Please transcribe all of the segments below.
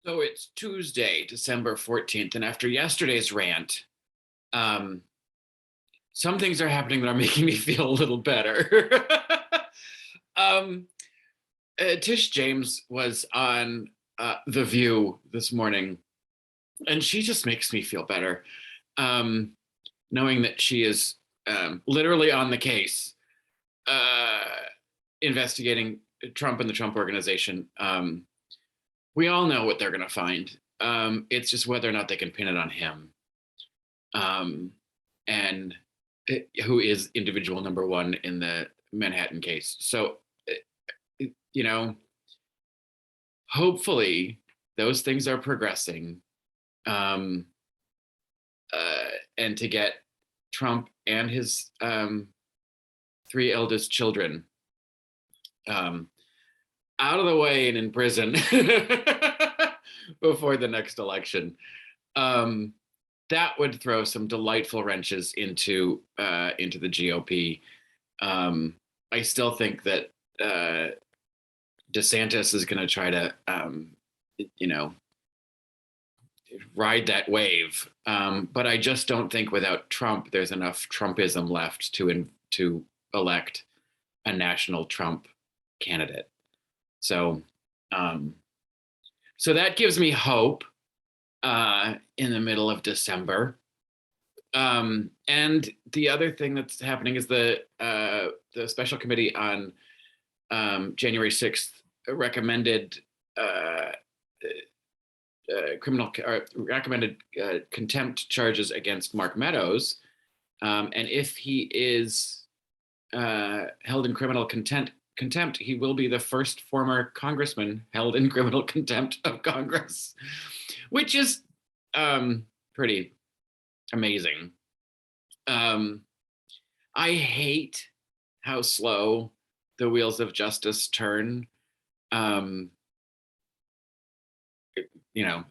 So it's Tuesday, December 14th, and after yesterday's rant, um, some things are happening that are making me feel a little better. um, Tish James was on The View this morning, and she just makes me feel better, um, knowing that she is literally on the case, uh, investigating Trump and the Trump organization. We all know what they're going to find. It's just whether or not they can pin it on him. Um, and who is individual number one in the Manhattan case. So, you know, hopefully those things are progressing. Um, and to get Trump and his three eldest children um, out of the way and in prison before the next election. Um, that would throw some delightful wrenches into the GOP. I still think that DeSantis is going to try to, you know, ride that wave. But I just don't think without Trump, there's enough Trumpism left to elect a national Trump candidate. So, um, so that gives me hope in the middle of December. And the other thing that's happening is the special committee on January 6th recommended recommended contempt charges against Mark Meadows, and if he is held in criminal contempt, he will be the first former congressman held in criminal contempt of Congress, which is pretty amazing. I hate how slow the wheels of justice turn. Um,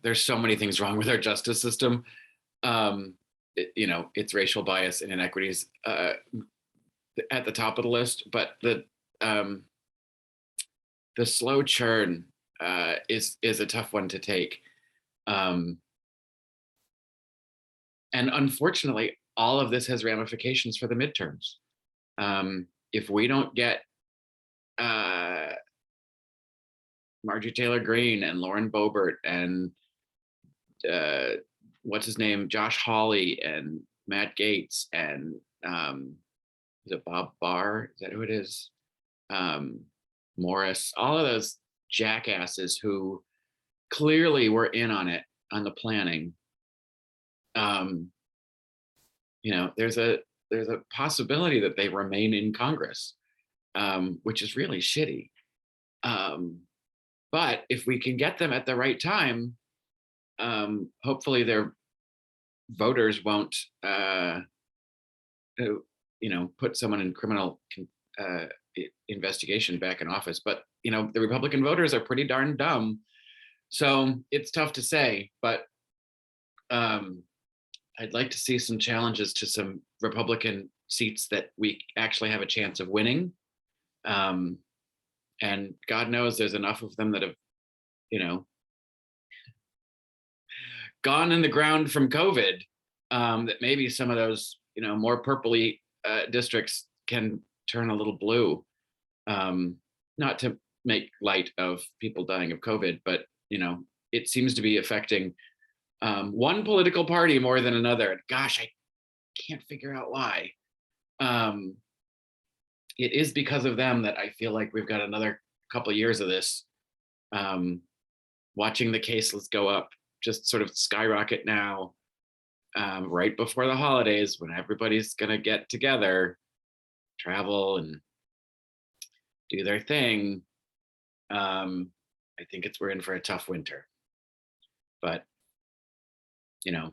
there's so many things wrong with our justice system. It's racial bias and inequities at the top of the list, but the slow churn is a tough one to take. And unfortunately, all of this has ramifications for the midterms. If we don't get Marjorie Taylor Greene and Lauren Boebert and what's his name, Josh Hawley and Matt Gaetz and is it Bob Barr? Is that who it is? Morris, all of those jackasses who clearly were in on it, on the planning. There's a possibility that they remain in Congress, which is really shitty. But if we can get them at the right time, hopefully their voters won't, put someone in criminal investigation back in office. But the Republican voters are pretty darn dumb, so it's tough to say. But I'd like to see some challenges to some Republican seats that we actually have a chance of winning. And God knows there's enough of them that have, gone in the ground from COVID, that maybe some of those, more purpley districts can turn a little blue. Not to make light of people dying of COVID, but it seems to be affecting one political party more than another. Gosh, I can't figure out why. It is because of them that I feel like we've got another couple of years of this. Watching the cases go up, just sort of skyrocket now, right before the holidays when everybody's gonna get together, travel and do their thing. I think we're in for a tough winter. But the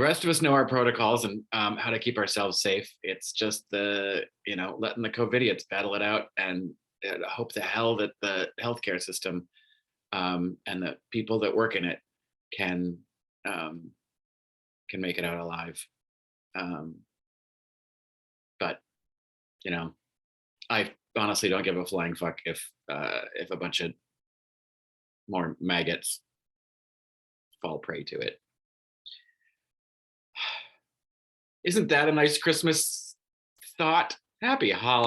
rest of us know our protocols and how to keep ourselves safe. It's just letting the COVIDiots battle it out and hope to hell that the healthcare system and the people that work in it can make it out alive. But I honestly don't give a flying fuck if a bunch of more maggots fall prey to it. Isn't that a nice Christmas thought? Happy holidays.